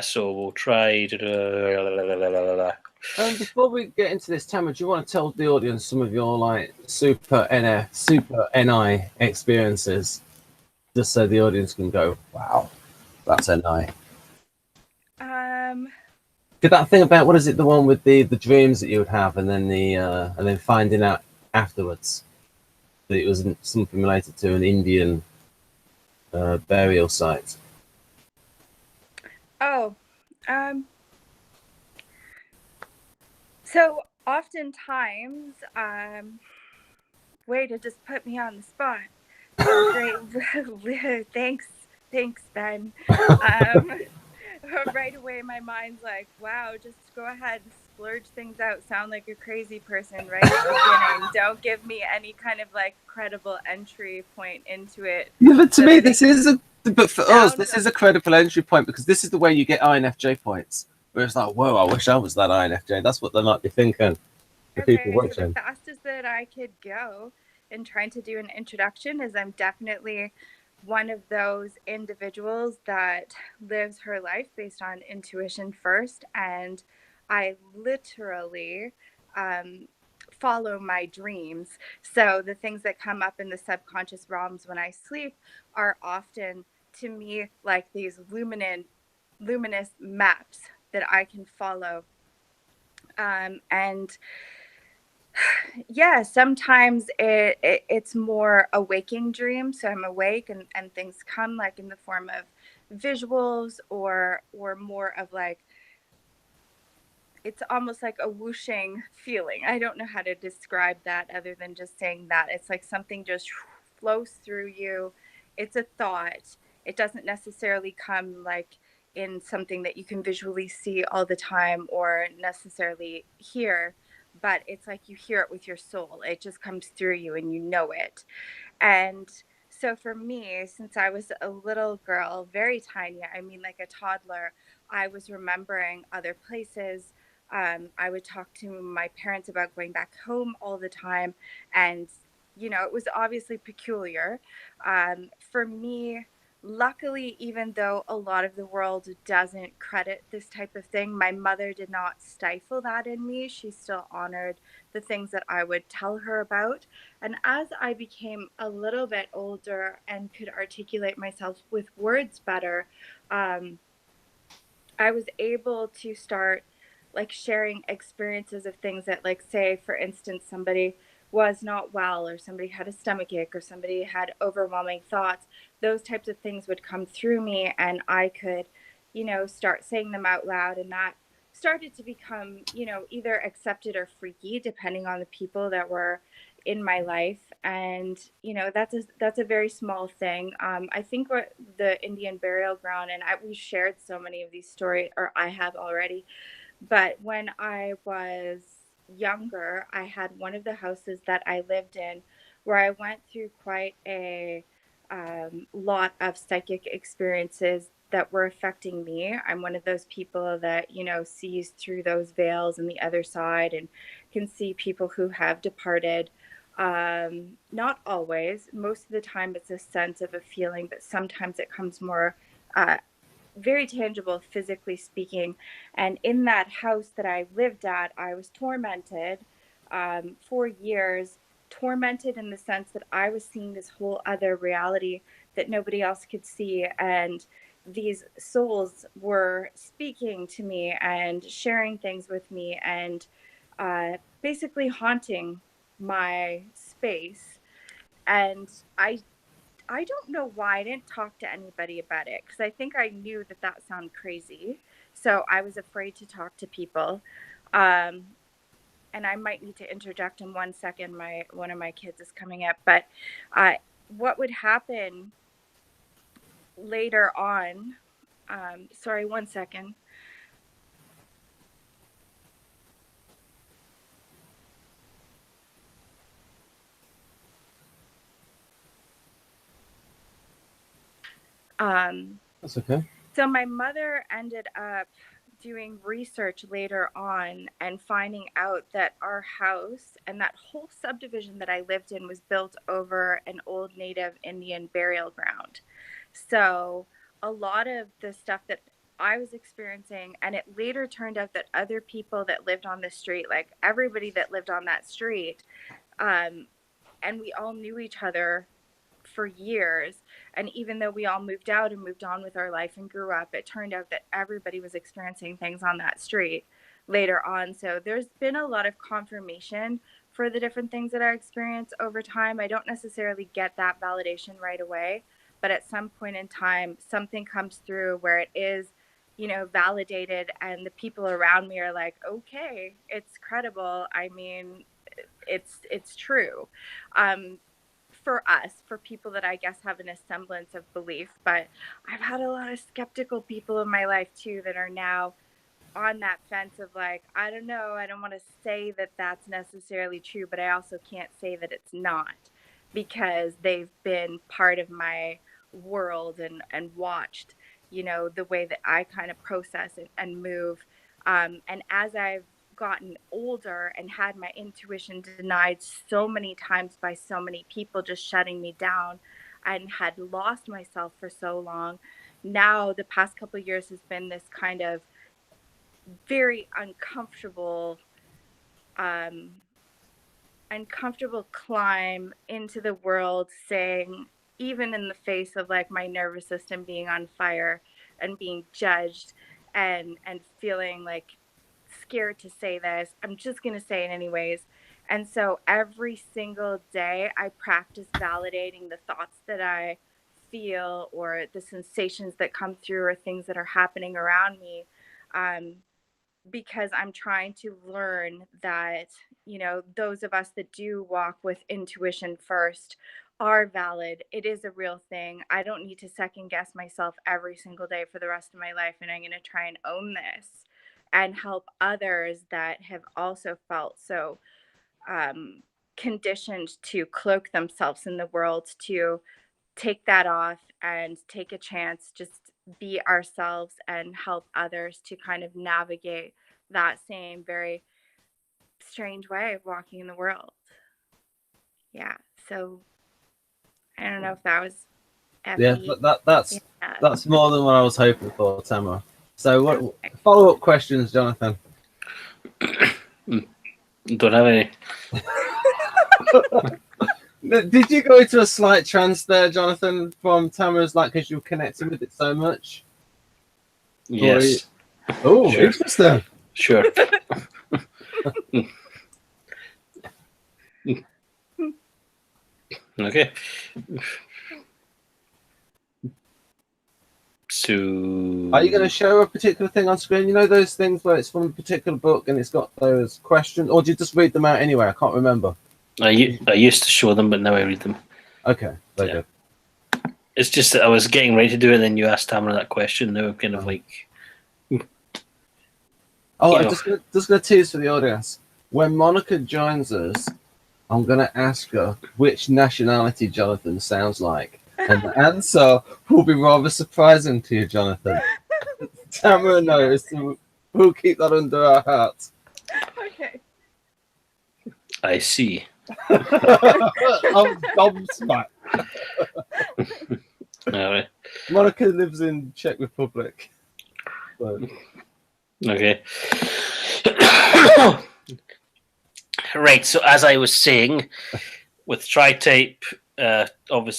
So we'll try. Before we get into this, Tamara, do you want to tell the audience some of your like super NI experiences, just so the audience can go, "Wow, that's NI." Did that thing about what is it? The one with the dreams that you would have, and then finding out afterwards that it was something related to an Indian burial site. Oh, so oftentimes, way to just put me on the spot. Great, thanks, Ben. Right away, my mind's like, wow, just go ahead, splurge things out, sound like a crazy person right at the beginning. Don't give me any kind of like credible entry point into it. Yeah, but to me, but for us, this is a credible entry point because this is the way you get INFJ points. Where it's like, whoa, I wish I was that INFJ. That's what they might be thinking. The people watching. So the fastest that I could go in trying to do an introduction is I'm definitely one of those individuals that lives her life based on intuition first, and I literally follow my dreams. So the things that come up in the subconscious realms when I sleep are often, to me, like these luminous maps that I can follow. And yeah, sometimes it's more a waking dream. So I'm awake and things come like in the form of visuals or more of like, it's almost like a whooshing feeling. I don't know how to describe that other than just saying that. It's like something just flows through you. It's a thought. It doesn't necessarily come like in something that you can visually see all the time or necessarily hear, but it's like you hear it with your soul. It just comes through you and you know it. And so for me, since I was a little girl, very tiny, I mean like a toddler, I was remembering other places. I would talk to my parents about going back home all the time. And, you know, it was obviously peculiar. For me, luckily, even though a lot of the world doesn't credit this type of thing, my mother did not stifle that in me. She still honored the things that I would tell her about. And as I became a little bit older and could articulate myself with words better, I was able to start like sharing experiences of things that, like, say, for instance, somebody was not well or somebody had a stomach ache or somebody had overwhelming thoughts. Those types of things would come through me and I could, you know, start saying them out loud. And that started to become, you know, either accepted or freaky, depending on the people that were in my life. And you know, that's a very small thing. I think what the Indian burial ground, and we shared so many of these stories, or I have already, but when I was younger, I had one of the houses that I lived in where I went through quite a lot of psychic experiences that were affecting me. I'm one of those people that, you know, sees through those veils and the other side and can see people who have departed. Not always. Most of the time, it's a sense of a feeling, but sometimes it comes more very tangible, physically speaking. And in that house that I lived at, I was tormented for years, tormented in the sense that I was seeing this whole other reality that nobody else could see. And these souls were speaking to me and sharing things with me and basically haunting my space. And I don't know why I didn't talk to anybody about it, because I think I knew that that sounded crazy. So I was afraid to talk to people. And I might need to interject in 1 second. One of my kids is coming up. But what would happen later on? Sorry, 1 second. That's okay. So my mother ended up doing research later on and finding out that our house and that whole subdivision that I lived in was built over an old native Indian burial ground. So a lot of the stuff that I was experiencing. And it later turned out that other people that lived on the street, like everybody that lived on that street, and we all knew each other for years. And even though we all moved out and moved on with our life and grew up, it turned out that everybody was experiencing things on that street later on. So there's been a lot of confirmation for the different things that I experience over time. I don't necessarily get that validation right away, but at some point in time, something comes through where it is, validated, and the people around me are like, okay, it's credible. I mean, it's true. For us, for people that I guess have a semblance of belief. But I've had a lot of skeptical people in my life too that are now on that fence of like, I don't know, I don't want to say that that's necessarily true, but I also can't say that it's not, because they've been part of my world and watched, the way that I kind of process and move. And as I've gotten older and had my intuition denied so many times by so many people, just shutting me down, and had lost myself for so long, now the past couple of years has been this kind of very uncomfortable climb into the world, saying, even in the face of like my nervous system being on fire and being judged, and feeling like scared to say this, I'm just going to say it anyways. And so every single day I practice validating the thoughts that I feel, or the sensations that come through, or things that are happening around me, because I'm trying to learn that, those of us that do walk with intuition first are valid. It is a real thing. I don't need to second guess myself every single day for the rest of my life. And I'm going to try and own this and help others that have also felt so conditioned to cloak themselves in the world, to take that off and take a chance, just be ourselves, and help others to kind of navigate that same very strange way of walking in the world. Yeah. So I don't know if that was Yeah, that's more than what I was hoping for, Tamara. So what follow-up questions, Jonathan? Don't have any. Did you go into a slight trance there, Jonathan, from Tamara's, like, because you're connecting with it so much? Yes. Oh, sure. Interesting. Sure. Okay. So, are you going to show a particular thing on screen? You know those things where it's from a particular book and it's got those questions, or do you just read them out anyway? I can't remember. I used to show them, but now I read them. Okay, very good. It's just that I was getting ready to do it, and then you asked Tamara that question. Now I'm kind of like... Oh, I'm just going to tease for the audience. When Monica joins us, I'm going to ask her which nationality Jonathan sounds like. And the answer will be rather surprising to you, Jonathan. Tamara knows, so we'll keep that under our hearts. Okay. I see. I'm gobsmacked. All right. Monica lives in Czech Republic. So. Okay. Right, so as I was saying, with tri-type, obviously